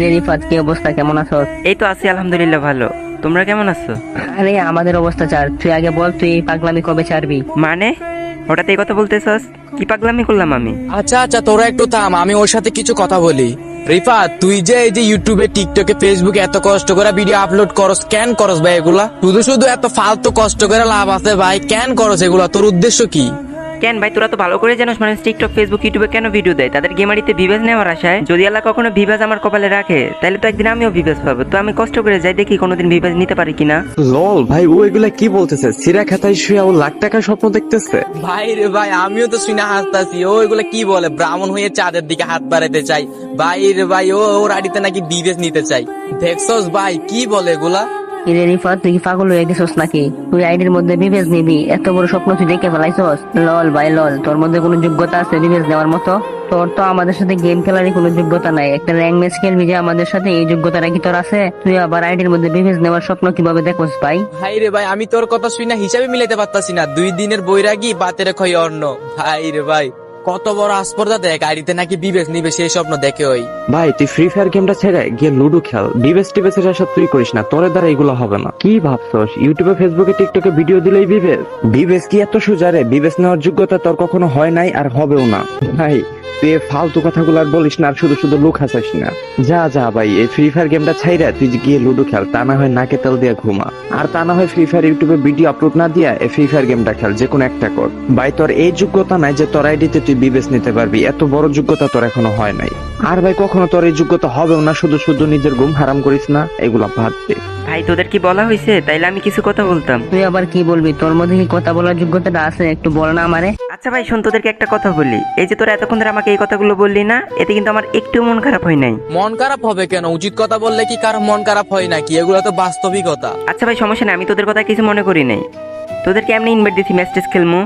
রে রিফাত, কি অবস্থা, কেমন আছো? এই তো আছি আলহামদুলিল্লাহ ভালো। তোমরা কেমন আছো? আরে আমাদের অবস্থা ছাড়, তুই আগে বল, তুই এই পাগলামি কবে ছাড়বি? মানে হঠাৎ এই কথা বলতেছস? কি পাগলামি করলাম আমি? আচ্ছা আচ্ছা, তোরা একটু থাম, আমি ওর সাথে কিছু কথা বলি। রিফাত, তুই যে এই যে ইউটিউবে, টিকটকে, ফেসবুকে এত কষ্ট করে ভিডিও আপলোড করস, কেন করস ভাই এগুলা? শুধু শুধু এত ফালতু কষ্ট করে লাভ আছে ভাই? কেন করস এগুলা? তোর উদ্দেশ্য কি? কেন ভাই, তোরা তো ভালো করে জানোস মানুষ টিকটক ফেসবুক ইউটিউবে কেন ভিডিও দেয়? তাদের গেমারিতে ভিউজ নেওয়ার আশায়। যদি আল্লাহ কখনো ভিউজ আমার কপালে রাখে তাহলে তো একদিন আমিও ভিউজ পাবো। তো আমি কষ্ট করে যাই, দেখি কোনোদিন ভিউজ নিতে পারি কিনা। লল ভাই, ও এগুলা কি বলতেছে? সিরা খাতায় শুয়ে ও লাখ টাকার স্বপ্ন দেখতেছে। ভাই রে ভাই, আমিও তো শুনে হাসতাছি। ও এগুলা কি বলে? ব্রাহ্মণ হয়ে চাঁদের দিকে হাত বাড়াইতে চাই। ভাই রে ভাই, ও ওর আড়িতে নাকি বিবেচ নিতে চাই। দেখছস ভাই কি বলে এগুলা? রে রিফাত, তুই কি পাগল হয়ে গেছিস নাকি? তুই আইডির মধ্যে বিবেচ নিবি? এত বড় স্বপ্ন তুই দেখে ফেলাইছস? লল ভাই লল, তোর মধ্যে কোনো যোগ্যতা আছে বিবেচ নেওয়ার মতো? তোর তো আমাদের সাথে গেম খেলারই কোনো যোগ্যতা নাই। একটা র্যাঙ্ক ম্যাচ খেলবি যে আমাদের সাথে, এই যোগ্যতাটা কি তোর আছে? তুই আবার আইডির মধ্যে বিবেচ নেওয়ার স্বপ্ন কিভাবে দেখোস ভাই? ভাই রে ভাই, আমি তোর কথা শুই না হিসাবে মিলাইতে পারতাছি না। 2 দিনের বৈরাগী, বাতের খই অন্ন। ভাই রে ভাই, কত বড় আসপর্দা দেখ, আড়িতে নাকি বিবেচ নিবে সেই স্বপ্ন দেখে ওই। ভাই তুই ফ্রি ফায়ার গেমটা ছেড়ে গিয়ে লুডো খেল। বিবেস টিবেসের আশা তুই করিস না, তোর দ্বারা এগুলো হবে না। কি ভাবছস ইউটিউবে ফেসবুকে টিকটকে ভিডিও দিলেই বিবেস? বিবেস কি এত সোজা রে? বিবেস নেওয়ার যোগ্যতা তোর কখনো হয় নাই আর হবেও না। ভাই তুই এই ফালতু কথাগুলো আর বলিস না, আর শুধু শুধু লুক হাসাস না। যা যা ভাই, এই ফ্রি ফায়ার গেমটা ছাইরা তুই গিয়ে লুডো খেল। তা না হয় নাকে তেল দিয়ে ঘুমা, আর তা না হয় ফ্রি ফায়ার ইউটিউবে ভিডিও আপলোড না দিয়া এই ফ্রি ফায়ার গেমটা খেল, যে কোনো একটা কর। ভাই তোর এই যোগ্যতা নাই যে তোর আইডিতে তুই বিবেস নিতে পারবি। এত বড় যোগ্যতা তোর এখনো হয় নাই। আর ভাই কখনো তোর এই যোগ্যতা হবেও না। শুধু শুধু নিজের ঘুম হারাম করিস না, এগুলা বাদ দে। ভাই তোদের কি বলা হয়েছে? তাইলে আমি কিছু কথা বলতাম। তুই আবার কি বলবি? তোর মধ্যে কি কথা বলার যোগ্যতাটা আছে? একটু বল না আমারে। আচ্ছা ভাই শোন, তোদেরকে একটা কথা বলি। এই যে তোরা এতক্ষণ ধরে আমাকে এই কথাগুলো বললি না, এতে কিন্তু আমার একটু মন খারাপ হয় নাই। মন খারাপ হবে কেন? উচিত কথা বললে কি কারো মন খারাপ হয় নাকি? এগুলো তো বাস্তবিকতা। আচ্ছা ভাই সমস্যা নেই, আমি তোদের কথা কিছু মনে করি নাই। তোদেরকে এমনি ইনভাইট দিছি ম্যাচ টেস্ট খেলবো।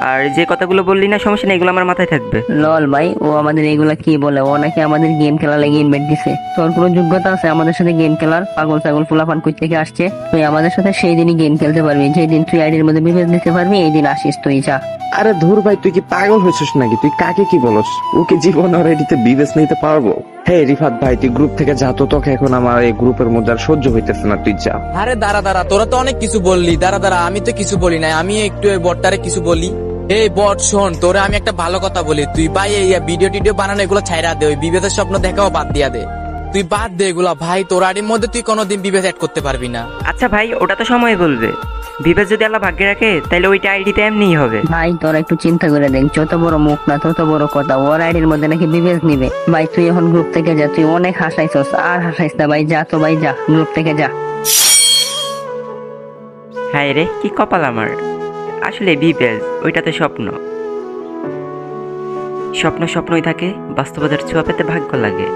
আর যে কথাগুলো বললি না, সমস্যা নেই, এগুলো আমার মাথায় থাকবে। লল ভাই, ও আমাদের এগুলা কি বলে? ও নাকি আমাদের গেম খেলা লাগে ইনভাইট দিছে। তোর কোনো যোগ্যতা আছে আমাদের সাথে গেম খেলার? পাগল ছাগল ফুলাফান কই থেকে আসছে? তুই আমাদের সাথে সেই দিনই গেম খেলতে পারবি যেদিন তুই আইডির মধ্যে বিবেচ দিতে পারবি, এই দিন আসিস তুই, যা। আরে ধুর ভাই, তুই কি পাগল হয়েছিস নাকি? তুই কাকে কি বলস? ওকে জীবন আর এডিতে বিবেস নিতে পারবো? হে রিফাত ভাই, তুই গ্রুপ থেকে যা তো, তোকে এখন আমার এই গ্রুপের মধ্যে আর সহ্য হইতেছে না, তুই যা। আরে দাঁড়া দাঁড়া, তোরা তো অনেক কিছু বললি। দাঁড়া দাঁড়া, আমি তো কিছু বলি নাই। আমি একটু এই বটটারে কিছু বলি। এই বট শোন, তোরে আমি একটা ভালো কথা বলি। তুই ভাই এই ভিডিও টিডিও বানানো এগুলো ছাইরা দে। ওই বিবেকের স্বপ্ন দেখাও বাদ দিয়া দে। তুই বাদ দে এগুলা ভাই। তোর আড়ির মধ্যে তুই কোনোদিন বিবেক অ্যাড করতে পারবি না। আচ্ছা ভাই, ওটা তো সময় বলবে। বিবেচ যদি আল্লাহ ভাগ্যে রাখে তাহলে ওইটা আইডিতে এমনিই হবে। ভাই তোরা একটু চিন্তা করে দেখ, যত বড় মুখ না তত বড় কথা। ওর আইডির মধ্যে নাকি বিবেচ নিবে। ভাই তুই এখন গ্রুপ থেকে যা, তুই অনেক হাসাইছস, আর হাসাইস না ভাই, যা তো ভাই, যা গ্রুপ থেকে যা। হায় রে, কি কপাল আমার। আসলে বিবেচ ওইটা তো স্বপ্ন। স্বপ্ন স্বপ্নই থাকে, বাস্তবতার ছোঁয়া পেতে ভাগ্য লাগে।